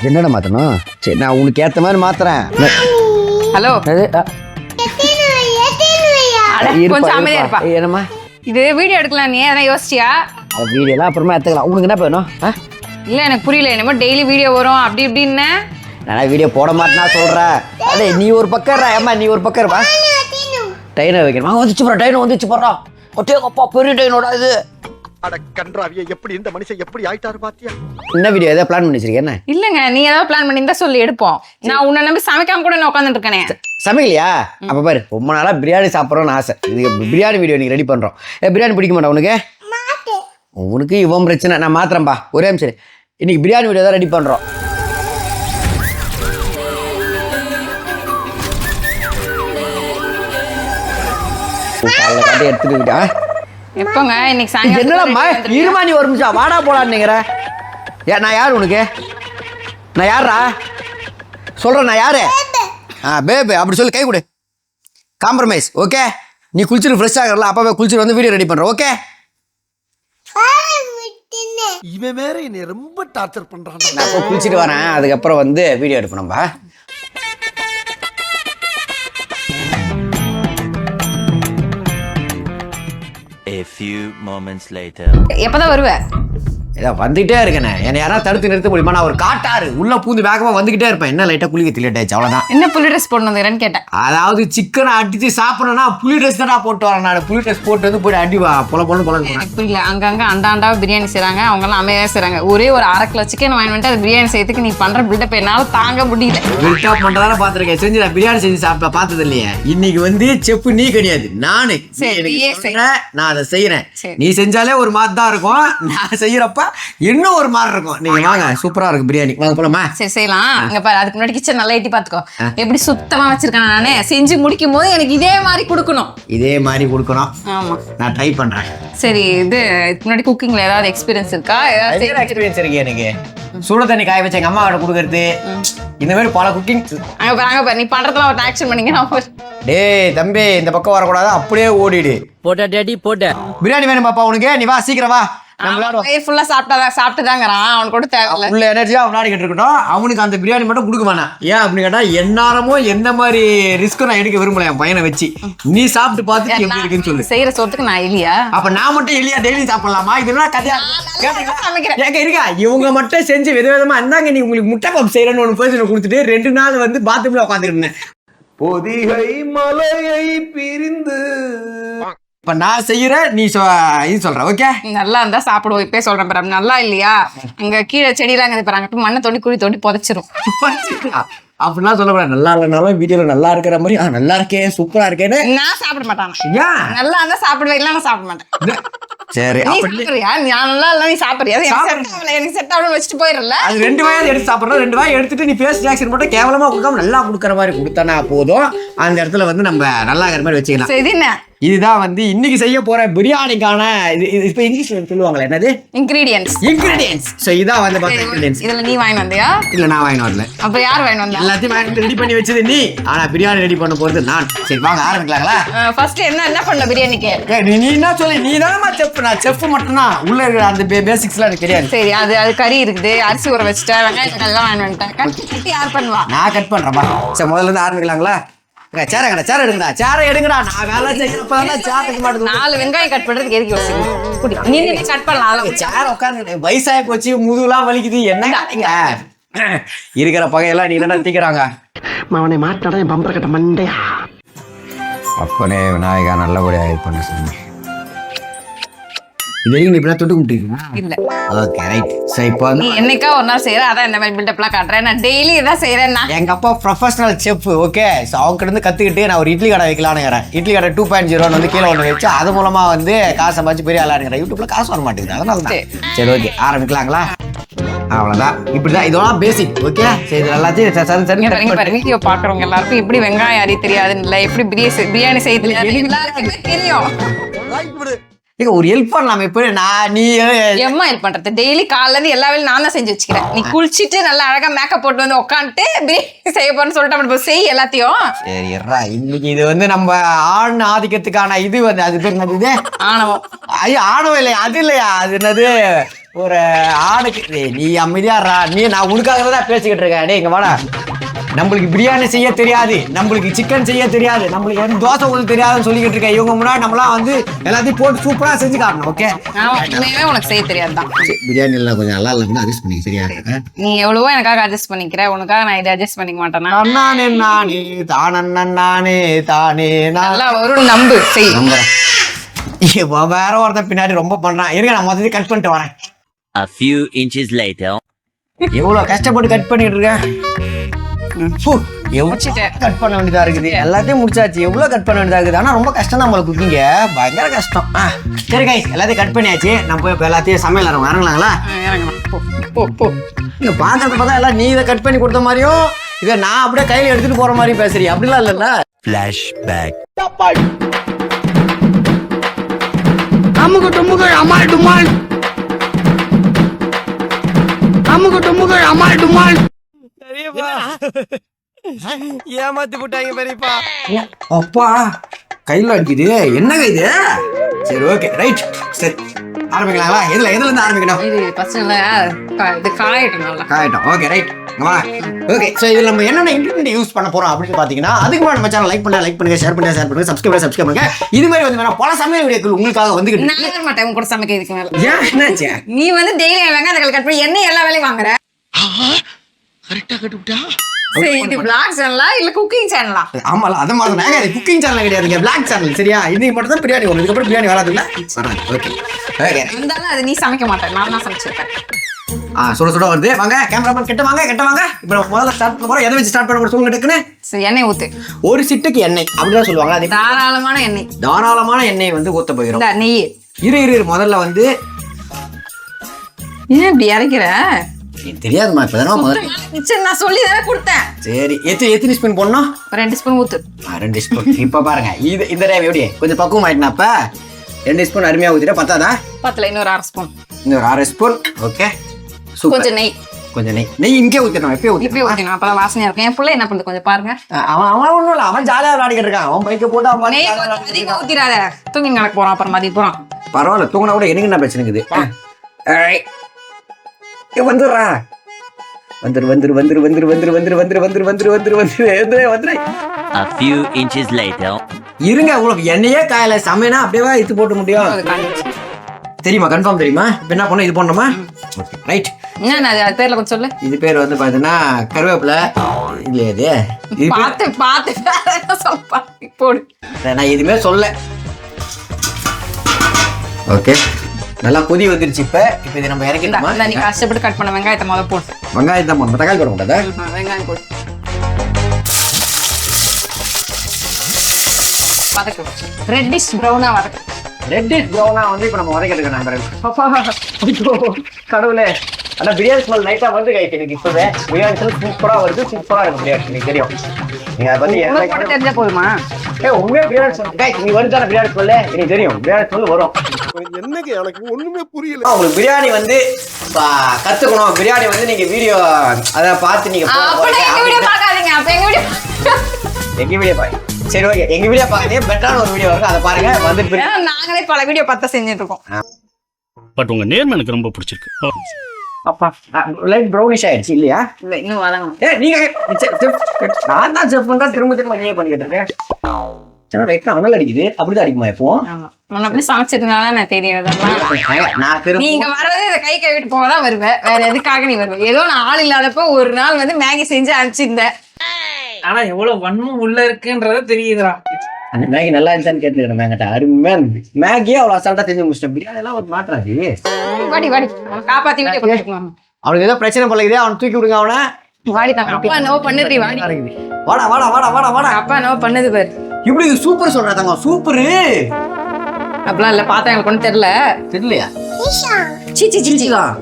என்னடா மாற்றணும்? சரி நான் உனக்கு ஏற்ற மாதிரி மாத்துறேன். ஹலோ கொஞ்சம் அமைதியா இருப்பா. என்னம்மா இது வீடியோ எடுக்கலாம், நீ எதனா யோசிச்சியா? வீடியோலாம் அப்புறமா எடுத்துக்கலாம். உனக்கு என்ன வேணும்? இல்ல எனக்கு புரியல, என்னமோ டெய்லி வீடியோ வரும் அப்படி இப்படின்னு. நான் வீடியோ போட மாட்டேன்னா சொல்கிறேன். அதே நீ ஒரு பக்கம் ஏம்மா, நீ ஒரு பக்கம் இருப்பா. டைனர் வைக்கணுமா? வந்துச்சு போகிறோம், டைனர் வந்துச்சு போகிறோம். ஒட்டே அப்பா பெரிய டைனோட இது. அட கன்றாவிய, எப்படி இந்த மனுஷன் எப்படி ஆயிட்டாரு பாத்தியா? என்ன வீடியோ ஏதாவது பிளான் பண்ணி வச்சிருக்கேன்? என்ன இல்லங்க, நீ ஏதாவது பிளான் பண்ணியிருந்தா சொல்லி எடுப்போம். நான் உன்னை நம்பி சமைக்காம கூட நான் உட்காந்துட்டு இருக்கேனே. சமைக்கலையா? அப்போ பாரு, ரொம்ப நாளாக பிரியாணி சாப்பிட்றோன்னு ஆசை. இது பிரியாணி வீடியோ நீங்கள் ரெடி பண்ணுறோம். பிரியாணி பிடிக்க மாட்டேன் உனக்கு? உனக்கு இவன் பிரச்சனை. நான் மாத்திரம்பா, ஒரே நிமிஷம். இன்னைக்கு பிரியாணி வீடியோ தான் ரெடி பண்ணுறோம். காலைல காட்டி எடுத்துக்கிட்டா எப்போங்க? இன்னைக்கு சாயங்காலம் என்னடா இருமா, நீ ஒரு நிமிஷம் வாடா போலான்னுங்கிற. நான் யார் உனக்கு? நான் யாரா சொல்கிறேன்? நான் யாரு? பேபு அப்படி சொல்லி கை கொடு. Compromise okay. நீ குளிச்சுட்டு ஃப்ரெஷ் ஆகிறல, அப்பவே குளிச்சுட்டு வந்து வீடியோ ரெடி பண்ணுறோம். ஓகே. இவன் வேற என்னை ரொம்ப டார்ச்சர் பண்றான். நான் இப்போ குளிச்சுட்டு வரேன், அதுக்கப்புறம் வந்து video எடுப்பணும்பா. A few moments later. எப்பதான் வருவ? இதை வந்துகிட்டே இருக்கேண்ணே. என்னை யாராவது தடுத்து நிறுத்த முடியுமா? நான் ஒரு காட்டாரு உள்ள பூந்து வேகமாக வந்துகிட்டே இருப்பேன். என்ன லைட்டாக குளிக்க லேட் ஆயிடுச்சு, அவ்வளோதான். என்ன புள்ளி ட்ரெஸ் போட்டு வந்துக்கிறேன்னு கேட்டேன். அதாவது சிக்கனை அடிச்சு சாப்பிட்றேன்னா புளி ட்ரெஸ் தானே போட்டு வரேன். நான் புளி ட்ரெஸ் போட்டு வந்து போய் அடி பொல எனக்கு புரியல. அங்கங்க அண்டாண்டா பிரியாணி செய்றாங்க, அவங்க எல்லாம் அமைதியாக செய்றாங்க. ஒரே ஒரு 1/2 கிலோ சிக்கன் வாங்கிட்டு அது பிரியாணி செய்யறதுக்கு நீ பண்ற பில்டப் என்னால தாங்க முடியல. பில்டப் பண்றதால பாத்துருக்கேன், செஞ்சு நான் பிரியாணி செஞ்சு சாப்பிட்ட பார்த்தது இல்லையே. இன்னைக்கு வந்து செஃப் நீ கிடையாது, நானு. நான் அதை செய்யறேன். நீ செஞ்சாலே ஒரு மாதிரி தான் இருக்கும், நான் செய்யறப்ப இன்னும் ஒரு மாதிரி இருக்கும். நீங்க வாங்க, சூப்பரா இருக்கு பிரியாணி. வாங்க போலாமா? சரி செய்யலாம். அங்க பாரு, அதுக்கு முன்னாடி கிச்சன் நல்லா எட்டி பாத்துக்கோ. எப்படி சுத்தமா வச்சிருக்கேன் நானே. செஞ்சு முடிக்கும் போது எனக்கு இதே மாதிரி கொடுக்கணும். இதே மாதிரி கொடுக்கணும். ஆமா, நான் ட்ரை பண்றேன். சரி, இதுக்கு முன்னாடி குக்கிங்ல ஏதாவது எக்ஸ்பீரியன்ஸ் இருக்கா? ஏதாவது எக்ஸ்பீரியன்ஸ் இருக்கு எனக்கு. சுட தண்ணி காய வச்சு எங்க அம்மா கிட்ட கொடுக்கறது, இந்த மாதிரி பல குக்கிங். அங்க பாரு நீ பண்றதுலாம் ஒரு ஆக்ஷன் பண்ணீங்க. டேய் தம்பி, இந்த பக்கம் வரக்கூடாது, அப்படியே ஓடிடு. போட்டா டேடி போட்ட. பிரியாணி வேணும் பாப்பா உனக்கு? நீ வா, சீக்கிரம் வா. ஃபுல்லா சாப்பிட்டுதாங்கிறான். அவனுக்கு கூட தேவையில்ல. உள்ள எனர்ஜியா விளையாடிக்கிட்டு இருக்கட்டும். அவனுக்கு அந்த பிரியாணி மட்டும் கொடுக்க வேணாம். ஏன் அப்படின்னு கேட்டா, எந்நேரமும் என்ன மாதிரி ரிஸ்க் நான் எடுக்க விரும்பல என் பையனை வச்சு. நீ சாப்பிட்டு பார்த்து எப்படி இருக்குன்னு சொல்லு. செய்யற சொத்துக்கு நான் இல்லையா? அப்ப நான் மட்டும் இல்லையா டெய்லி சாப்பிடலாமா? இதெல்லாம் கதையா இருக்கா? இவங்க மட்டும் செஞ்சு விதவிதமா இருந்தாங்க. நீ உங்களுக்கு முட்டை பப் செய்யறேன்னு ஒன்று பேசி கொடுத்துட்டு 2 நாள் வந்து பாத்ரூம்ல உட்காந்துருந்தேன். பொதிகை மலையை பிரிந்து இப்ப நான் செய்யறேன், நீ இது சொல்ற. ஓகே, நல்லா இருந்தா சாப்பிடுவோம். இப்பே சொல்றேன் பாரு, நல்லா இல்லையா? அங்க கீழே செடியெல்லாம் இங்க பாருங்க, மண்ணை தோண்டி குழி தோண்டி புதைச்சிரும். அப்படிலாம் சொல்லக்கூடாது. நல்லா இல்லைனாலும் வீடியோல நல்லா இருக்கிற மாதிரி நல்லா இருக்கேன், சூப்பரா இருக்கேன்னு நான் சாப்பிட மாட்டான். நல்லா இருந்தா சாப்பிடுவேன், இல்ல நான் சாப்பிட மாட்டேன். சரி, நீ சாப்பிடுறியா? நான் நல்லா இல்ல, நீ சாப்பிடுறியா? எனக்கு செட் ஆகணும் வச்சுட்டு போயிடல. அது 2 வாயை எடுத்து சாப்பிட்றோம். 2 வாயை எடுத்துட்டு நீ ஃபேஸ் ரியாக்ஷன் மட்டும் கேவலமா கொடுக்காம நல்லா கொடுக்குற மாதிரி கொடுத்தானா போதும். அந்த இடத்துல வந்து நம்ம நல்லா இருக்கிற மாதிரி வச்சுக்கலாம். சரி, என்ன இதுதான் வந்து இன்னைக்கு செய்ய போற பிரியாணிக்கான இப்போ இங்கிலீஷ்ல சொல்லுவாங்களே, என்னது? இன்கிரீடியன்ஸ். ஸோ இதான் வந்து இன்கிரீடியன்ஸ். இதுல நீ வாங்கி வந்தியா? இல்ல, நான் வாங்கி வரல. அப்ப யார் வாங்கி வந்தா? எல்லாத்தையும் வாங்கி ரெடி பண்ணி வச்சது நீ, ஆனா பிரியாணி ரெடி பண்ண போறது நான். சரி வாங்க ஆரம்பிக்கலாங்களா? ஃபர்ஸ்ட் என்ன பண்ண பிரியாணிக்கு? நீ என்ன சொல்லி, நீ தானே செஃப். நான் செஃப் மட்டும் தான், உள்ள இருக்கிற அந்த பேசிக்ஸ்லாம் எனக்கு தெரியாது. சரி, அது கறி இருக்குது, அரிசி ஊற வச்சுட்டேன், வெங்காயம் எல்லாம் வாங்கி வந்துட்டேன். கட்டி யார் பண்ணுவா? நான் கட் பண்றேன்ப்பா. சரி முதல்ல இருந்து ஆரம்பிக்கலாங்களா? சேர எடுங்கடா. நான் வேலை செய்யறப்பதான் சேர் எடுக்க மாட்டேங்குது. 4 வெங்காயம் கட் பண்றதுக்கு எதுக்கு யோசிக்கிறீங்க? நீ கட் பண்ணலாம். சேர் உட்காந்து வயசாய போச்சு, முதுகுலாம் வலிக்குது. என்ன இருக்கிற பகையெல்லாம் நீ தானே தீக்கிறாங்க. அவனை மாட்டாடா என் பம்பர கட்ட மண்டையா. அப்பனே விநாயகா, நல்லபடியா இது பண்ண சொன்னேன். இது வரைக்கும் நீ இப்படிலாம் தொட்டு கும்பிட்டுருக்கீங்களா? இல்ல. Okay right. சரி, இப்போ நீ என்னைக்கா ஒரு நாள் செய்யற, அதான் இந்த மாதிரி பில்டப்லாம் காட்டுறேன். நான் டெய்லி இதான் செய்யறேன். எங்க அப்பா ப்ரொஃபஷனல் செஃப். ஓகே, ஸோ அவங்க கிட்ட இருந்து கத்துக்கிட்டு நான் ஒரு இட்லி கடை வைக்கலான்னு. இட்லி கடை 2.0 வந்து கீழே ஒன்று வச்சு அது மூலமா வந்து காசு சம்பாதிச்சு பெரிய ஆளானுங்கிறேன். யூடியூப்ல காசு வர மாட்டேங்குது, அதனால தான். சரி ஓகே, ஆரம்பிக்கலாங்களா? அவ்வளோதான், இப்படிதான். இதெல்லாம் பேசிக். ஓகே, சரி, இது எல்லாத்தையும் வீடியோ பாக்குறவங்க எல்லாருக்கும் எப்படி வெங்காயம் அறிய தெரியாதுன்னு இல்லை, எப்படி பிரியாணி செய்ய தெரியாது எல்லாருக்குமே தெரியும். ஒரு ஹெல்ப் பண்ணலாம். இப்போ நீ எம்மா ஹெல்ப் பண்றது? டெய்லி காலைல இருந்து எல்லா வேலையும் நான் தான் செஞ்சு வச்சுக்கிறேன். நீ குளிச்சுட்டு நல்லா அழகா மேக்கப் போட்டு வந்து உட்காந்துட்டு பிரியாணி செய்ய போறேன்னு சொல்லிட்டு செய் எல்லாத்தையும். சரி, இன்னைக்கு இது வந்து நம்ம ஆண் ஆதிக்கத்துக்கான இது வந்து அது பேர் என்னது? ஆணவம். ஆணவம் இல்லையா? அது இல்லையா? அது என்னது? ஒரு ஆடுக்கு நீ அமைதியாடுறா நீ நான் உனக்காக தான் பேசிக்கிட்டு இருக்கேன் டேய் இங்க வாடா நம்மளுக்கு பிரியாணி செய்ய தெரியாது நம்மளுக்கு சிக்கன் செய்ய தெரியாது நம்மளுக்கு வந்து தோசை ஊற்ற தெரியாதுன்னு சொல்லிக்கிட்டு இருக்கேன் இவங்க முன்னாடி நம்மளாம் வந்து எல்லாத்தையும் போட்டு சூப்பரா செஞ்சு காட்டணும் ஓகே உண்மையுமே உனக்கு செய்ய தெரியாதுதான். பிரியாணி எல்லாம் கொஞ்சம் நல்லா இல்லைன்னா அட்ஜஸ்ட் பண்ணி சரியா நீ எவ்வளவோ எனக்காக அட்ஜஸ்ட் பண்ணிக்கிற, உனக்காக நான் இதை அட்ஜஸ்ட் பண்ணிக்க மாட்டேனா? நானே நானே தானே தானே நல்லா வரும் நம்பு செய். நம்புறேன் வேற ஒருத்தன் பின்னாடி ரொம்ப பண்றான் இருங்க நான் மொத்தத்தையும் கட் பண்ணிட்டு வரேன். A few inches later. எவ்வளவு கஷ்டப்பட்டு கட் பண்ணிட்டு இருக்கேன் கட் பண்ண வேண்டியதா இருக்குது எல்லாத்தையும் முடிச்சாச்சு எவ்வளவு கட் பண்ண வேண்டியதா இருக்குது ஆனா ரொம்ப கஷ்டம் தான் நம்மளுக்கு குக்கிங்க பயங்கர கஷ்டம் சரி கைஸ் எல்லாத்தையும் கட் பண்ணியாச்சு நம்ம போய் எல்லாத்தையும் சமையல் இறங்கலாங்களா நீங்க பாத்திரத்தை பார்த்தா எல்லாம் நீ இதை கட் பண்ணி கொடுத்த மாதிரியும் இதை நான் அப்படியே கையில எடுத்துட்டு போற மாதிரி பேசுறீ அப்படிலாம் இல்லல்ல Flashback. அமுகு டுமுகு அமால் டுமால் அமுகு டுமுகு அமால் டுமால் ஏமாத்தி போட்டாங்க பெரியப்பா. அப்பா கையில அடிக்குது என்னங்க இது சரி ஓகே ரைட் சரி ஆரம்பிக்கலாங்களா எதுல இருந்து ஆரம்பிக்கணும் இது பசங்க இது காயட்டும் நல்லா. காயட்டும் ஓகே ரைட் ஓகே ஸோ இதில் நம்ம என்னென்ன இன்டர்நெட் யூஸ் பண்ண போறோம் அப்படின்னு பார்த்தீங்கன்னா அதுக்கு முன்னாடி நம்ம சேனல் லைக் பண்ணுங்க ஷேர் பண்ணுங்க சப்ஸ்கிரைப் பண்ணுங்க இது மாதிரி வந்து வேணா பல சமையல் வீடியோக்கள் உங்களுக்காக வந்துகிட்டு நான் வர மாட்டேன் உங்க கூட சமைக்க இதுக்கு மேல. ஏன் என்னாச்சு நீ வந்து டெய்லி வெங்காயத்தை கட் பண்ணி என்ன எல்லா வேலையும் வாங்குற. கரெக்டா கட்டுவிட்டா சரி இது vlog சேனலா இல்ல குக்கிங் சேனலா? ஆமால அத மாதிரி நாங்க குக்கிங் சேனல் கிடையாதுங்க பிளாக் சேனல் சரியா இன்னைக்கு மட்டும் தான் பிரியாணி வரும் இதுக்கப்புறம் பிரியாணி வராது இல்ல ஓகே ஓகே இருந்தாலும் அது நீ சமைக்க மாட்டேன், நான் தான் சமைச்சிருக்கேன். சுட சுட வருது வாங்க கேமராமேன் கிட்ட வாங்க இப்போ நம்ம முதல்ல ஸ்டார்ட் பண்ண போறோம் எதை வச்சு ஸ்டார்ட் பண்ண போறோம் சொல்லுங்க டக்குன்னு சரி எண்ணெய் ஊத்து. ஒரு சிட்டுக்கு எண்ணெய் அப்படிதான் சொல்லுவாங்க அது தாராளமான எண்ணெய். தாராளமான எண்ணெய் வந்து ஊத்த போயிடும் இந்த நெய் இரு முதல்ல வந்து ஏன் இப்படி இறக்கிற? தெரியாதுமா இப்பதான் முதல்ல சரி நான் சொல்லி தானே கொடுத்தேன். சரி எத்தனை ஸ்பூன் போடணும் 2 ஸ்பூன் ஊத்து. 2 ஸ்பூன் இப்ப பாருங்க இந்த டைம் எப்படி கொஞ்சம் பக்குவம் ஆயிட்டுனா அப்ப 2 ஸ்பூன் அருமையா ஊத்திட்டா பத்தாதா பத்தல இன்னொரு 1/2 ஸ்பூன். இன்னொரு 1/2 ஸ்பூன் ஓகே சூப்பர் கொஞ்சம் நெய் நெய் இங்கே ஊத்தணும் எப்பயும் இப்படி ஊத்தினா அப்பதான் வாசனையா இருக்கும். என் புள்ள என்ன பண்ணுது கொஞ்சம் பாருங்க. அவன் ஒண்ணும் இல்ல அவன் ஜாலியா விளையாடிக்கிட்டு இருக்கான் அவன் பைக்க போட்டு அவன் நெய் கொஞ்சம் அதிகமா ஊத்திராத, தூங்கி நடக்க போறான் அப்புறம் மதியம் போறான். பரவாயில்ல தூங்கினா கூட எனக்கு என்ன பிரச்சனை இருக்குது வந்துடுறா வந்துரு A few inches later. இருங்க உங்களுக்கு எண்ணெயே காயல சமையனா அப்படியே இது போட்டு முடியும் தெரியுமா கன்ஃபார்ம் தெரியுமா இப்ப என்ன பண்ண இது பண்ணணுமா ரைட் என்ன அது பேர்ல கொஞ்சம் சொல்லு. இது பேர் வந்து பாத்தீங்கன்னா கருவேப்பிலை இல்லையா இது பார்த்து சொல்ல போடு. நான் எதுவுமே சொல்ல ஓகே நல்லா கொதி வந்துருச்சு இப்ப இது நம்ம இறக்கிட்டோமா நீ கஷ்டப்பட்டு கட் பண்ண வெங்காயத்தை முதல்ல போடு. வெங்காயம் தான் போடணும் தக்காளி போட மாட்டேதா வெங்காயம் போடு. வதக்கு ரெட்டிஷ் ப்ரௌனா வதக்கு. ரெட்டிஷ் ப்ரௌனா வந்து இப்ப நம்ம வதக்கிட்டு இருக்கோம் கடவுளே ஆனா பிரியாணி ஸ்மெல் லைட்டா வந்து கைக்கு எனக்கு இப்பவே பிரியாணி ஸ்மெல் சூப்பரா வருது சூப்பரா இருக்கும் பிரியாணி எனக்கு தெரியும் நீங்க அதை பத்தி தெரிஞ்சா போதுமா? உண்மையா பிரியாணி ஸ்மெல் நீ வருதான பிரியாணி ஸ்மெல் எனக்கு தெரியும் பிரியாணி ஸ்மெல் வரும் என்னங்க எனக்கு ஒண்ணுமே புரியல உங்களுக்கு பிரியாணி வந்து கத்துக்கணும் பிரியாணி வந்து நீங்க வீடியோ அதை பார்த்து நீங்க எங்க வீடியோ பார்க்காதீங்க. அப்ப எங்க வீடியோ பாருங்க சரி ஓகே எங்க வீடியோ பாருங்க பெட்டரான ஒரு வீடியோ இருக்கு அதை பாருங்க வந்து நாங்களே பல வீடியோ பார்த்து செஞ்சுட்டு இருக்கோம். பட் உங்க நேர்மை எனக்கு ரொம்ப பிடிச்சிருக்கு. அப்பா லைட் ப்ரௌனிஷ் ஆயிடுச்சு இல்லையா இல்ல இன்னும் வதங்கணும். நீங்க நான் தான் செஃப் பண்ணா திரும்ப நீயே பண்ணிக்கிட்டு இருக்கேன் லைட்டா அனல் அடிக்குது அப்படிதான் அடிக்குமா இப்போ முன்ன அப்படி சமைச்சதுனால நான் தெரியும் இதெல்லாம். நான் நீங்க வர்றது இந்த கை கழுவிட்டு போகதான் வருவேன், வேற எதுக்காக நீ வருவ? ஏதோ நான் ஆள் இல்லாதப்ப ஒரு நாள் வந்து மேகி செஞ்சு அனுப்பிச்சிருந்தேன். ஆனா எவ்வளவு வன்மம் உள்ள இருக்குன்றத தெரியுதுடா. அந்த மேகி நல்லா இருந்துச்சான்னு கேட்டுக்கிறேன் மேங்கிட்ட அருமையா இருந்துச்சு மேகியே அவ்வளவு அசால்ட்டா செஞ்சு முடிச்சிட்டேன் பிரியாணி எல்லாம் ஒரு மாற்றாது வாடி காப்பாத்தி வீடியோ கொடுத்துருக்கோம். அவனுக்கு ஏதோ பிரச்சனை போலக்குதே அவனை தூக்கி விடுங்க அவனை வாடி தான் அப்பா நோ பண்ணுது வாடி. வாடா வாடா வாடா வாடா வாடா அப்பா நோ பண்ணுது பாரு. இப்படி இது சூப்பர் சொல்ற தங்க சூப்பரு அப்படிலாம் இல்ல பார்த்தா எனக்கு ஒன்றும் தெரியல. தெரியலையா சீச்சி சிச்சிலாம்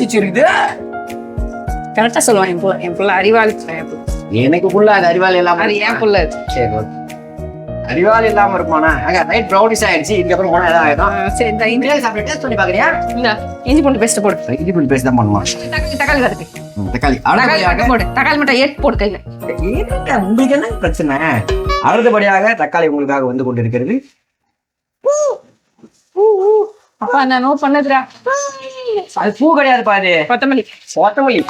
சிச்சி இருக்குது கரெக்டா சொல்லுவான் என் புள்ள அறிவாளி. எனக்கு புள்ள அது அறிவாளி இல்லாம அது ஏன் புள்ள சரி ஓகே அறிவாளி இல்லாம இருக்குமாண்ணா அங்க ரைட் ப்ரௌனிஷ் ஆயிடுச்சு இதுக்கப்புறம் போனா ஏதாவது ஆயிடும் சரி இந்த பிரியாணி சாப்பிட்டு டேஸ்ட் பண்ணி பாக்குறியா இந்த இஞ்சி பூண்டு பேஸ்ட் போடு. இஞ்சி பூண்டு பேஸ்ட் தான் பண்ணுவான் தக்காளி வதக்கு. தக்காளி தக்காளி மட்டும் போடு. தக்காளி மட்டும் ஏட் போடு கையில. உங்களுக்கு என்ன பிரச்சனை அடுத்தபடியாக தக்காளி உங்களுக்காக வந்து கொண்டிருக்கிறது அப்பா நான் நோட் பண்ணதுடா. அது பூ கிடையாது பாரு, கொத்தமல்லி. கொத்தமல்லி.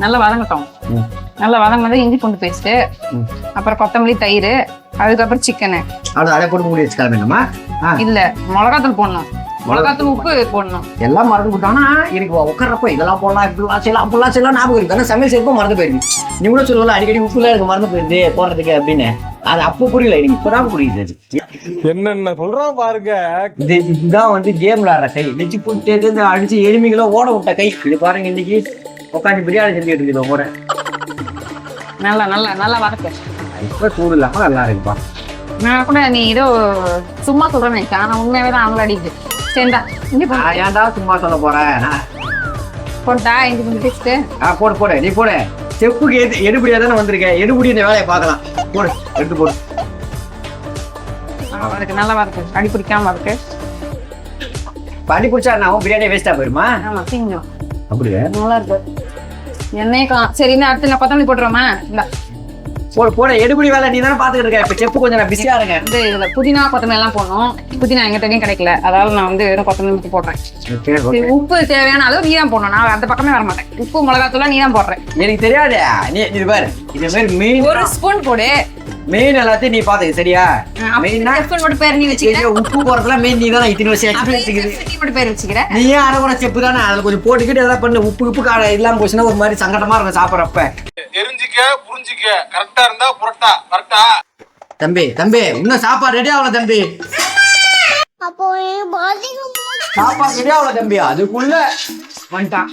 நல்லா வதங்கட்டும். நல்லா வதங்கினது இஞ்சி பூண்டு பேஸ்ட், அப்புறம் கொத்தமல்லி, தயிர், அதுக்கப்புறம் சிக்கனு. அவ்வளோ அதை போட்டு மூடி வச்சுக்கலாம் வேணுமா? இல்ல மிளகாத்தூள் போடணும், மிளகாத்தூள், உப்பு போடணும். எல்லாம் மறந்து போட்டானா எனக்கு உட்கார்றப்போ இதெல்லாம் போடலாம், இப்படிலாம் செய்யலாம், அப்படிலாம் செய்யலாம் ஞாபகம் இருக்கு. ஆனால் சமையல் செய்யப்போ மறந்து போயிருக்கு. நீ கூட சொல்லுவல அடிக்கடி உப்புலாம் எனக்கு மறந்து போயிருது போடுறதுக்கு அப்படின்னு. அது அப்போ புரியல, எனக்கு இப்பதான் புரியுது. என்னென்ன சொல்றான் பாருங்க. இதுதான் வந்து கேம் விளாடுற கை, நெச்சு போட்டு இந்த அடிச்சு எளிமைகளோ ஓட விட்ட கை. இது பாருங்க, இன்னைக்கு உட்காந்து பிரியாணி செஞ்சுட்டு இருக்குது போற. நல்லா நல்லா நல்லா வதக்கு. இப்ப சூடு இல்லாம நல்லா இருக்குப்பா. நான் கூட நீ ஏதோ சும்மா சொல்றேன்னு நினைச்சேன், ஆனா உண்மையாவே தான் அவங்கள அடிக்குது. சரிடா இங்க நான் ஏன்டா சும்மா சொல்ல போறேன். போட்டா இஞ்சி பூண்டு பேஸ்ட். போடு போடு, நீ போடு. செப்புக்கு எடுபடியா தானே வந்திருக்கேன், எடுபடி இந்த வேலையை பார்க்கலாம். போடு, எடுத்து போடு. வதக்கு, நல்லா வதக்கு, அடி பிடிக்காம வதக்கு. பண்ணி குடிச்சா நான் பிரியாணி வேஸ்டா போயிருமா? ஆமா சீஞ்சோம். அப்படியே நல்லா இருக்கு. எண்ணெய் சரி, இன்னும் அடுத்து நான் கொத்தமல்லி போட்டுருவோமா? இந்த போடு போடு, எடுபடி வேலை நீ தானே பாத்துக்கிட்டு இருக்க. இப்ப செப்பு கொஞ்சம் நான் பிஸியா இருக்கேன். வந்து இதுல புதினா கொத்தமல்லி எல்லாம் போடணும். புதினா எங்க தனியும் கிடைக்கல, அதாவது நான் வந்து வெறும் கொத்தமல்லி மட்டும் போடுறேன். சரி, உப்பு தேவையான அளவு நீ தான் போடணும், நான் அந்த பக்கமே வர மாட்டேன். உப்பு மிளகாத்தூள் நீ தான் போடுறேன். எனக்கு தெரியாது. நீ இது பாரு, இது மாதிரி மெயின் ஒரு ஸ்பூன் போடு. மெயின் எல்லாத்தையும் நீ பாத்துக்க சரியா? மெயினா ஸ்பூன் மட்டும் பேர் நீ வச்சுக்கிற. உப்பு போறதுல மெயின் நீ தான். இத்தனை வருஷம் எக்ஸ்பீரியன்ஸ் இருக்குது. நீ மட்டும் பேர் வச்சுக்கிற. நீ ஏன் அரைகுறை செப்பு தானே, அதுல கொஞ்சம் போட்டுக்கிட்டு எதாவது பண்ணு. உப்பு காரம் இல்லாம போச்சுன்னா ஒரு மாதிரி சங்கடமா இருக்கும் சாப்பிட்றப்ப. தெரிஞ்சுக்க புரிஞ்சுக்க, கரெக்டா இருந்தா புரட்டா கரெக்டா. தம்பி தம்பி, இன்னும் சாப்பாடு ரெடி ஆகல தம்பி. சாப்பாடு ரெடி ஆகல தம்பி, அதுக்குள்ள வந்துட்டான்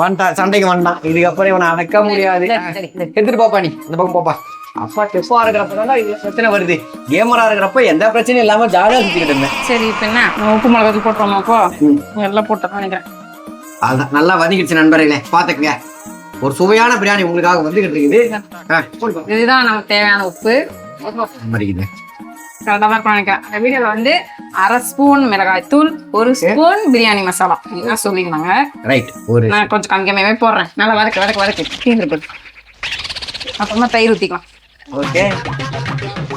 வந்துட்டான், சண்டைக்கு வந்துட்டான். இதுக்கப்புறம் இவனை அடக்க முடியாது. எடுத்துட்டு பாப்பா, நீ இந்த பக்கம் பாப்பா. அப்பா டெப்பா இருக்கிறப்பதான் இது பிரச்சனை வருது. கேமரா இருக்கிறப்ப எந்த பிரச்சனையும் இல்லாம ஜாலியா சுத்திக்கிட்டு இருந்தேன். சரி, இப்ப என்ன உப்பு மிளகாத்தூள் போட்டுருவோமா? அப்போ எல்லாம் போட்டோம் நினைக்கிறேன். அதுதான் நல்லா வதங்கிடுச்சு நண்பர்களே, பாத்துக்கங்க. ஒரு சுவையான பிரியாணி உங்களுக்காக வந்துகிட்டு இருக்குது. இதுதான் நமக்கு தேவையான உப்பு. கரெக்டாக தான் இருக்கும் நினைக்கிறேன். இந்த வீடியோல வந்து 1/2 ஸ்பூன் மிளகாய் தூள், 1 ஸ்பூன் பிரியாணி மசாலா இதெல்லாம் சொல்லிக்கலாங்க. ரைட், ஒரு நான் கொஞ்சம் கம்மியாவே போடுறேன். நல்லா வதக்கு வதக்கு வதக்கு தீர்ந்து. அப்புறமா தயிர் ஊற்றிக்கலாம். ஓகே,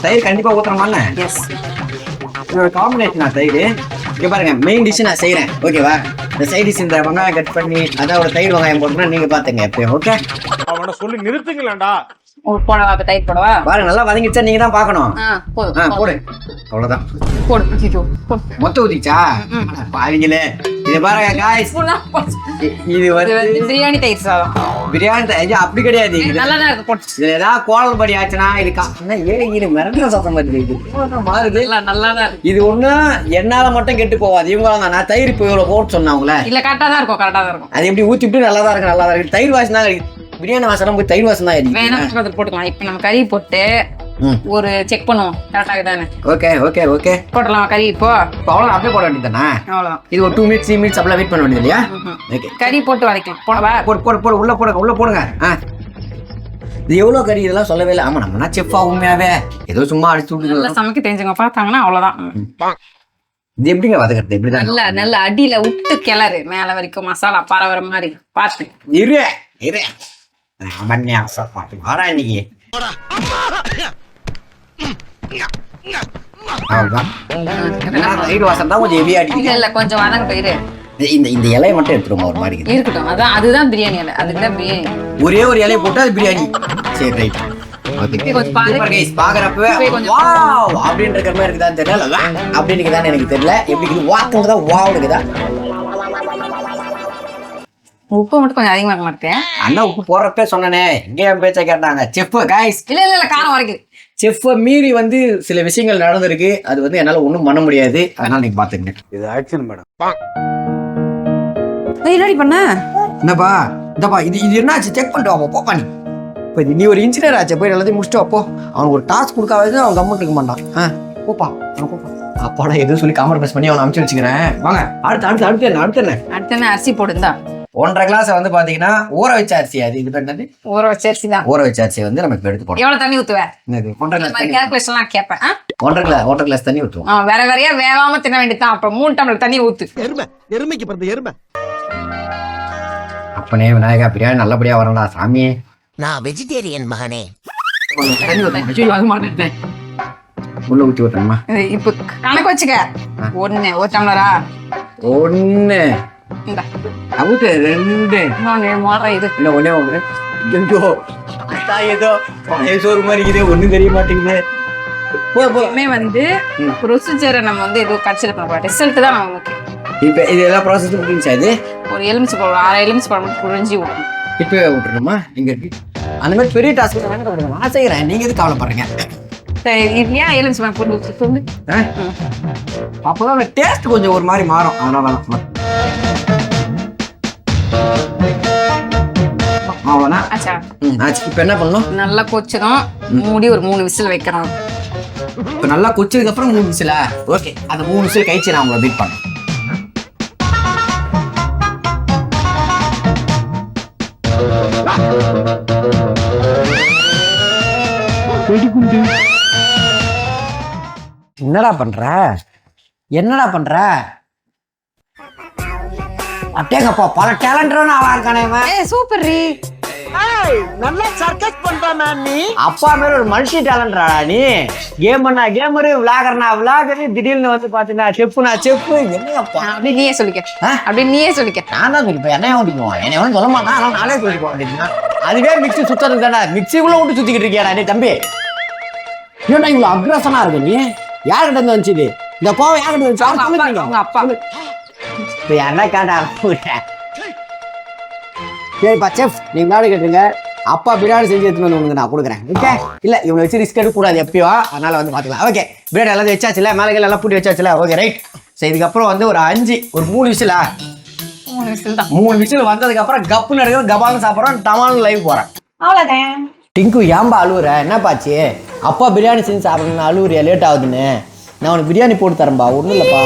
தயிர் கண்டிப்பா ஊத்துறோமா? எஸ், இதோட காம்பினேஷனா தயிர். இங்க பாருங்க, மெயின் டிஷ் நான் செய்யறேன் ஓகேவா? இந்த சைட் டிஷ் இந்த வெங்காயம் கட் பண்ணி அதோட தயிர் வெங்காயம் போட்டுனா நீங்க பாத்துங்க எப்பயும். ஓகே, அவனை சொல்லி நிறுத்துங்களேன்டா. போடவா? அப்ப தயிர் போடவா? பாருங்க, நல்லா வதங்கிடுச்சா? நீங்க தான் பாக்கணும். போதும் போடு, அவ்வளவுதான். போடு. மொத்தம் ஊத்திச்சா? பாருங்களே, இது பாருங்க guys, இது வந்து பிரியாணி தயிர் சாதம். பிரியாணி ஐயா அப்படி கிடையாது. நல்லா தான் இருக்கு. போட்டு இதுல ஏதாவது கோலம் படி ஆச்சுன்னா இதுக்கா ஏழு மிரண்ட சத்தம் வருது. மாறுது, நல்லா தான் இருக்கு. இது ஒண்ணு என்னால மட்டும் கெட்டு போவாது. இவங்க நான் தயிர் இப்போ இவ்வளவு போட்டு சொன்னாங்களே, இல்ல கரெக்டா தான் இருக்கும், கரெக்டா தான் இருக்கும். அது எப்படி ஊத்திட்டு நல்லா தான் இருக்கு, நல்லா தான் இருக்கு. தயிர் வாசம் தான் பிரியாணி வாசம் போய் தயிர் வாசம் தான் வேணா போட்டுக்கலாம். இப்ப நம்ம கறி போட்டு ஒரு செக் பண்ணுவோம் கரெக்டாக தானே. ஓகே ஓகே ஓகே, போடலாம் கறி. இப்போ அவ்வளோ அப்படியே போட வேண்டியதானே? அவ்வளோதான். இது ஒரு 2 மினிட்ஸ் 3 மினிட்ஸ் அப்படிலாம் வெயிட் பண்ண வேண்டியது இல்லையா? ஓகே, கறி போட்டு வதக்கலாம். போடவா? போடு போடு போடு, உள்ள போடுங்க உள்ள போடுங்க. இது எவ்வளோ கறி இதெல்லாம் சொல்லவே இல்லை. ஆமா, நம்மனா செஃப்பா உண்மையாவே ஏதோ சும்மா அடிச்சு நல்லா விட்டு. சமைக்க தெரிஞ்சவங்க பார்த்தாங்கன்னா அவ்வளோதான். இது எப்படிங்க வதக்கிறது? எப்படிதான் நல்லா நல்ல அடியில விட்டு கிளறு, மேல வரைக்கும் மசாலா பரவற மாதிரி பார்த்து. இரு இரு, மண்ணியா சாப்பாட்டு வரா இன்னைக்கு. தயிர் வாசம் தான் கொஞ்சம் ஹெவியா இல்ல அடிக்குது. இல்ல கொஞ்சம் வதங்க இரு. இந்த இந்த இலையை மட்டும் எடுத்துருமா ஒரு மாதிரி இருக்குது. இருக்கட்டும், அதுதான் பிரியாணி இலை, அதுதான் பிரியாணி. ஒரே ஒரு இலையை போட்டு அது பிரியாணி. சரி ரைட். கொஞ்சம் பாரு. பாக்குறப்பவே வாவ் அப்படின்னு இருக்கிற மாதிரி இருக்குதான்னு தெரியல, அப்படின்னு இருக்குதான்னு எனக்கு தெரியல. எப்படி இருக்குது? வாக்குதான் வாவ் இருக்குதா? உப்பு மட்டும் கொஞ்சம் அதிகமா இருக்க மாட்டேன். அண்ணா உப்பு போடுறப்ப சொன்னனே, எங்க என் பேச்ச கேட்டாங்க. செஃப் கைஸ், இல்ல இல்ல இல்ல காரம் வரைக்கும். செஃப் மீறி வந்து சில விஷயங்கள் நடந்திருக்கு. அது வந்து என்னால ஒண்ணும் பண்ண முடியாது. அதனால நீங்க பாத்துக்கங்க. இது ஆக்சன் மேடம். என்னடி பண்ண? என்னப்பா இந்தப்பா இது இது என்னாச்சு செக் பண்ணிட்டு வாப்பா. போப்பா நீ இப்போ நீ ஒரு இன்ஜினியர் ஆச்சு, போய் எல்லாத்தையும் முடிச்சுட்டு வாப்போ. அவனுக்கு ஒரு டாஸ்க் கொடுக்காவது அவன் கம்மெண்ட் இருக்க மாட்டான். போப்பா போப்பா. அப்பாடா எதுவும் சொல்லி காம்ப்ரமைஸ் பண்ணி அவனை அனுப்பிச்சு வச்சுக்கிறேன். வாங்க அடுத்து அடுத்து அடுத்து என்ன அடுத்து என்ன? அடுத்து என்ன? அரிசி போடுந்தா 1.5 கிளாஸ் வந்து பாத்தீங்கன்னா ஊற வச்ச அரிசி. அது இது பண்ணது ஊற வச்ச அரிசி தான். ஊற வச்ச அரிசியை வந்து நமக்கு எடுத்து போடணும். எவ்வளவு தண்ணி ஊத்துவ? 1.5 கிளாஸ் தண்ணி. கேல்குலேஷன்லாம் கேட்பேன். 1.5 கிளாஸ் தண்ணி ஊற்றுவோம். வேற வேறையா வேகாம தின்ன வேண்டியதான். அப்ப 3 டம்ளர் தண்ணி ஊத்து. எருமைக்கு பிறந்த எருமை. அப்பனே விநாயகா, பிரியாணி நல்லபடியா வரணும்டா சாமி. நான் வெஜிடேரியன் மகனே. தண்ணி ஊற்றணும். அது மாட்டேன். உள்ள ஊற்றி விட்டுறேம்மா. இப்போ கணக்கு வச்சுக்க. 1 ஒரு டம்ளரா? 1 இந்த அவுட்டு 2 இன்னொன்னு மோதிர இது. இல்லை 1 ஐயோ அதான் ஏதோ பழைய சோறு மாதிரி இருக்குது, ஒன்றும் தெரிய மாட்டேங்குது. எப்பவுமே வந்து ப்ரொசீஜரை நம்ம வந்து எதுவும் கன்சிடர் பண்ணக்கூடாது, ரிசல்ட் தான் நம்ம முக்கியம். இப்போ இது எல்லாம் ப்ராசஸ் முடிஞ்சா இது? ஒரு எலுமிச்சை பழம் 6 எலுமிச்சை பழம் புரிஞ்சு விடணும். இப்போ விட்டுறோமா? இங்கே இருக்கு அந்த மாதிரி பெரிய டாஸ்க் நான் செய்கிறேன், நீங்கள் எதுக்கு கவலைப்படுறீங்க? சரி, இது ஏன் எலுமிச்சை பழம் புரிஞ்சு சொல்லு. அப்போதான் அந்த டேஸ்ட் கொஞ்சம் ஒரு மாதிரி மாறும், அதனால தான். அவ்வளோண்ணா. ஆச்சா, ஆச்சு. இப்போ என்ன பண்ணணும்? நல்லா கொச்சதும் மூடி ஒரு 3 விசில் வைக்கிறோம். இப்போ நல்லா கொச்சதுக்கு அப்புறம் 3 விசிலா? ஓகே, அந்த 3 விசில் கழிச்சு நான் உங்களை பீட் பண்ணேன். என்னடா பண்ற? என்னடா பண்ற? அட்டேங்கப்பா, பல டேலண்டான ஆளா இருக்கானே இவன். ஏய் சூப்பர் ரீ. நல்லா சர்க்கஸ் பண்ற நீ. அப்பா மேல ஒரு மல்டி டேலண்டா நீ. கேமர்னா கேமரு, விளாகர்னா விளாகரு, திடீர்னு வந்து பாத்தீங்கன்னா செஃப்னா செஃப். என்னப்பா அப்படி நீயே சொல்லிக்க. அப்படி நீயே சொல்லிக்க. நான் தான் சொல்லிப்பேன், என்னைய ஓட்டிக்குவோம், என்னை ஒன்றும் சொல்ல மாட்டான், ஆனால் நானே சொல்லிப்போம் அப்படின்னா. அதுவே மிக்சி சுத்தறது தானே, மிக்சிக்குள்ள விட்டு சுத்திக்கிட்டு இருக்கியாடா நீ தம்பி? ஏன்டா இவ்வளோ அக்ரஸனா இருக்கு நீ? யார்கிட்ட இருந்து வந்துச்சு இந்த கோவம்? யார்கிட்ட வந்து உங்க அப்பா. இப்போ என்ன கேட்டா? சரிப்பா செஃப், நீங்க விளையாடு கேட்டுருங்க. அப்பா பிரியாணி செஞ்சு எடுத்துன்னு வந்து உங்களுக்கு நான் கொடுக்குறேன். ஓகே? இல்லை இவங்க வச்சு ரிஸ்க் எடுக்கக்கூடாது எப்பயோ, அதனால வந்து பார்த்துக்கலாம். ஓகே, பிரியாணி எல்லாத்தையும் வச்சாச்சுல, மேலே எல்லாம் பூட்டி வச்சாச்சுல. Okay right. சரி, இதுக்கப்புறம் வந்து ஒரு 3 விசிலா? 3 விசில் தான். 3 விசில் வந்ததுக்கப்புறம் கப்புன்னு எடுக்கிறது, கபாலும் சாப்பிட்றோம், டமாலும் லைவ் போகிறேன். அவ்வளோதான். டிங்கு ஏன்பா அழுவுற? என்னப்பாச்சு? அப்பா பிரியாணி செஞ்சு சாப்பிடணும் அழுவுறியா? லேட் ஆகுதுன்னு. நான் உனக்கு பிரியாணி போட்டு தரேன்பா, ஒன்றும் இல்லைப்பா.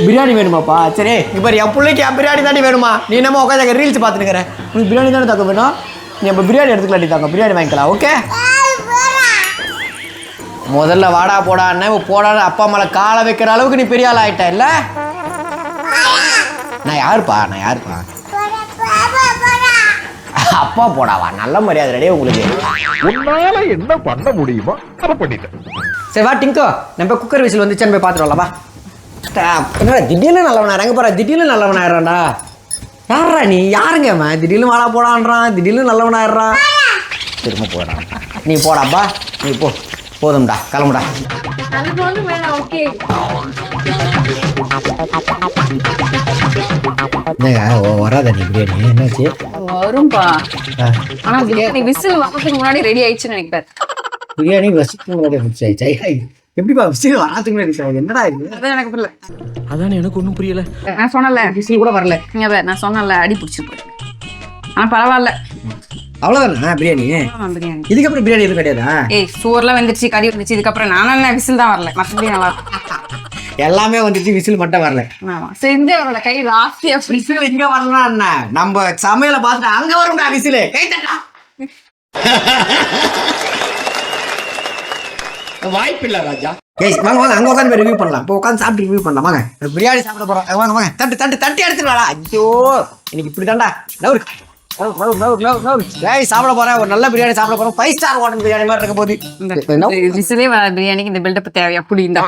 பிரியாணி வேணுமாப்பா? சரி, இப்போ என் பிள்ளைக்கு என் பிரியாணி தாண்டி வேணுமா? நீ என்னமோ உட்காந்து ரீல்ஸ் பார்த்துருக்கிறேன். உனக்கு பிரியாணி தானே தாக்க வேணும், நீ இப்போ பிரியாணி எடுத்துக்கலாட்டி தாங்க, பிரியாணி வாங்கிக்கலாம். ஓகே, முதல்ல வாடா போடான்னு போடான்னு அப்பா மேலே காலை வைக்கிற அளவுக்கு நீ பெரிய ஆள் ஆகிட்ட இல்லை? நான் யாருப்பா? அப்பா போடாவா? நல்ல மரியாதை ரெடியே உங்களுக்கு. உன்னால என்ன பண்ண முடியுமோ அதை பண்ணிட்டேன். சரி வா டிங்கோ, நம்ம குக்கர் விசில் வந்துச்சான்னு போய் பார்த்துட்டு வரலாம். என்னடா திடீர்னு நல்லவனா எங்க போற? திடீர்னு நல்லவனாயிடுறான்டா. யாரா நீ? யாருங்க அவன்? திடீர்னு வாடா போடான்றான், திடீர்னு நல்லவனாயிடுறான், திரும்ப போடுறான். நீ போடாப்பா, நீ போ, போதும்டா, கிளம்புடா. வராத நீ பிரியாணி? என்னாச்சு? வரும்பா. ஆனா பிரியாணி விசில் வரதுக்கு முன்னாடி ரெடி ஆயிடுச்சுன்னு நினைக்கிறேன். பிரியாணி வசிக்கு முன்னாடி ஃபிக்ஸ் ஆயிடுச்சா? எப்படிப்பா விசில் வராதுக்கு முன்னாடி ஃபிக்ஸ் ஆகுது? என்னடா இது? அதான் எனக்கு புரியல. அதானே எனக்கு ஒன்றும் புரியல. நான் சொன்னல விசில் கூட வரல. நான் சொன்னல அடி பிடிச்சிருக்கு. ஆனா பரவாயில்ல, அவ்வளவுதானா பிரியாணி? பிரியாணி இதுக்கப்புறம் பிரியாணி எதுவும் கிடையாதா? ஏய் சோறுலாம் வந்துருச்சு, கறி வந்துச்சு, இதுக்கப்புறம் நானும் விசில் தான் வரல, மற்றபடி நல்லா எல்லாமே வந்துச்சு, விசில் மட்டும் வரல. ஆமா செஞ்ச வரல, கை ராசியா விசில் இங்க வரலாம் என்ன? நம்ம சமையல பார்த்துட்டு அங்க வரும்டா விசில். வாய்ப்பு இல்ல ராஜா. வாங்க வாங்க, அங்க உட்காந்து ரிவ்யூ பண்ணலாம். இப்போ உட்காந்து சாப்பிட்டு ரிவ்யூ பண்ணலாம். வாங்க, பிரியாணி சாப்பிட போறோம். வாங்க வாங்க, தட்டி எடுத்துட்டு வாடா. ஐயோ இன்னைக்கு இப்படி தான்டா. சாப்பிட போறேன், ஒரு நல்ல பிரியாணி சாப்பிட போறோம். 5 ஸ்டார் ஹோட்டல் பிரியாணி மாதிரி இருக்க போகுது. விசிலே வர பிரியாணிக்கு இந்த பில்டப் தேவையா? புடிந்தா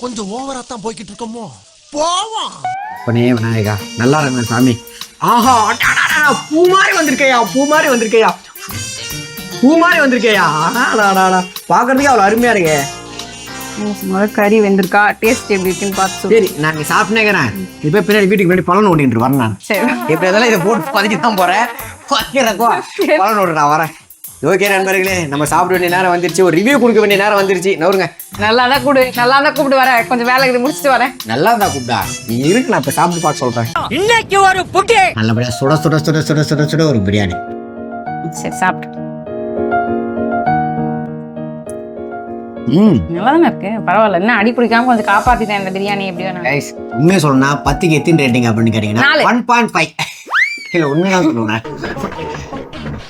கொஞ்சம் ஓவரா தான் போய்கிட்டு இருக்கோமோ, போவோம். பண்ணே விநாயகா, நல்லா இருங்க சாமி. ஆஹா, பூ மாதிரி வந்திருக்கையா, பூ மாதிரி வந்திருக்கையா, பூ மாதிரி வந்திருக்கையா. பாக்குறதுக்கு அவ்வளவு அருமையா இருக்கு. கறி வெந்திருக்கா, டேஸ்ட் எப்படி இருக்குன்னு பார்த்து. சரி, நாங்க சாப்பிட்டேங்கிறேன். இப்போ பின்னாடி வீட்டுக்கு முன்னாடி பழம் ஓடிட்டு வரேன் நான். சரி, எப்படி இருந்தாலும் இதை போட்டு பதுக்கி தான் போறேன். பழம் ஓடு நான் வரேன். ஓகே நண்பர்களே, நம்ம சாப்பிட வேண்டிய நேரம் வந்துருச்சு, ஒரு ரிவ்யூ கொடுக்க வேண்டிய நேரம் வந்துருச்சு. நவருங்க. நல்லா தான் கூப்பிட்டு வரேன், கொஞ்சம் வேலை இது முடிச்சுட்டு வரேன். நல்லா தான் கூப்பிட்டா நீ இருக்கு, நான் இப்ப சாப்பிட்டு பார்க்க சொல்றேன். இன்னைக்கு ஒரு புட்டி நல்லபடியா சுட சுட சுட சுட சுட சுட ஒரு பிரியாணி. சரி சாப்பிட்டு. நல்லா தானே இருக்கு, பரவாயில்ல. என்ன அடி பிடிக்காம கொஞ்சம் காப்பாத்திட்டேன் இந்த பிரியாணி. எப்படி வேணும் கைஸ், உண்மையை சொல்லணும்னா 10க்கு எத்தனை ரேட்டிங் அப்படின்னு கேட்டீங்கன்னா 1.5. இல்லை உண்மையாக சொல்லுவேன்,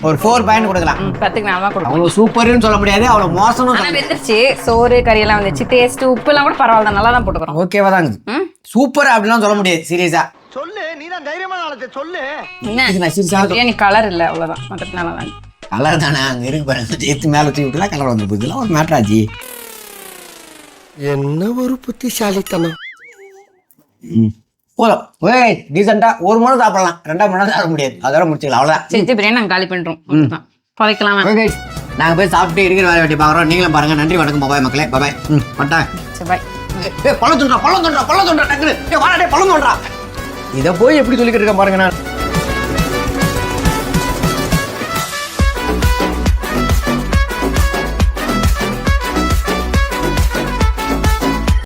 ஒரு 4 பாயிண்ட் கொடுக்கலாம். 10க்கு நான் தான் கொடுப்பேன். அவ்வளோ சூப்பர்னு சொல்ல முடியாது, அவ்வளோ மோசமும் ஆனா வெந்துருச்சு, சோறு கறி எல்லாம் வந்துச்சு, டேஸ்ட் உப்பு எல்லாம் கூட பரவாயில்ல, நல்லா தான் போட்டுக்கிறோம். ஓகேவா தாங்க. சூப்பர் அப்படிலாம் சொல்ல முடியாது, சீரியஸா சொல்லு, நீதான் தைரியமான ஆளத்தை சொல்லு. என்ன பிரியாணி கலர் இல்ல, அவ்வளவுதான், மற்ற நல்லா தான். கலர் தானே அங்கே இருக்கு பாருங்க, எடுத்து மேலே தூக்கி விட்டுலாம் கலர் வந்து போகுதுலாம் ஒரு மேட்ராஜி. என்ன ஒரு புத்திசாலித்தனம். போதும். ஏய் டீசெண்டா ஒரு மணி சாப்பிடலாம், 2 மணி நேரம் சாப்பிட முடியாது. அதோட முடிச்சுக்கலாம், அவ்வளவுதான். சரி பிரியாணி நாங்க காலி பண்றோம். அவ்வளவுதான். பழைக்கலாம். Okay, guys. நாங்க போய் சாப்பிட்டு இருக்கிற வேலை வெட்டி பாக்குறோம். நீங்களும் பாருங்க. நன்றி வணக்கம். பாபாய் மக்களே. பாபாய். மாட்டேன். சரி பாய். பழம் தோன்றா டக்குனு. வாடா, பழம் தோன்றா. இதை போய் எப்படி சொல்லிக்கிட்டு இருக்கேன் பாருங்க நான்.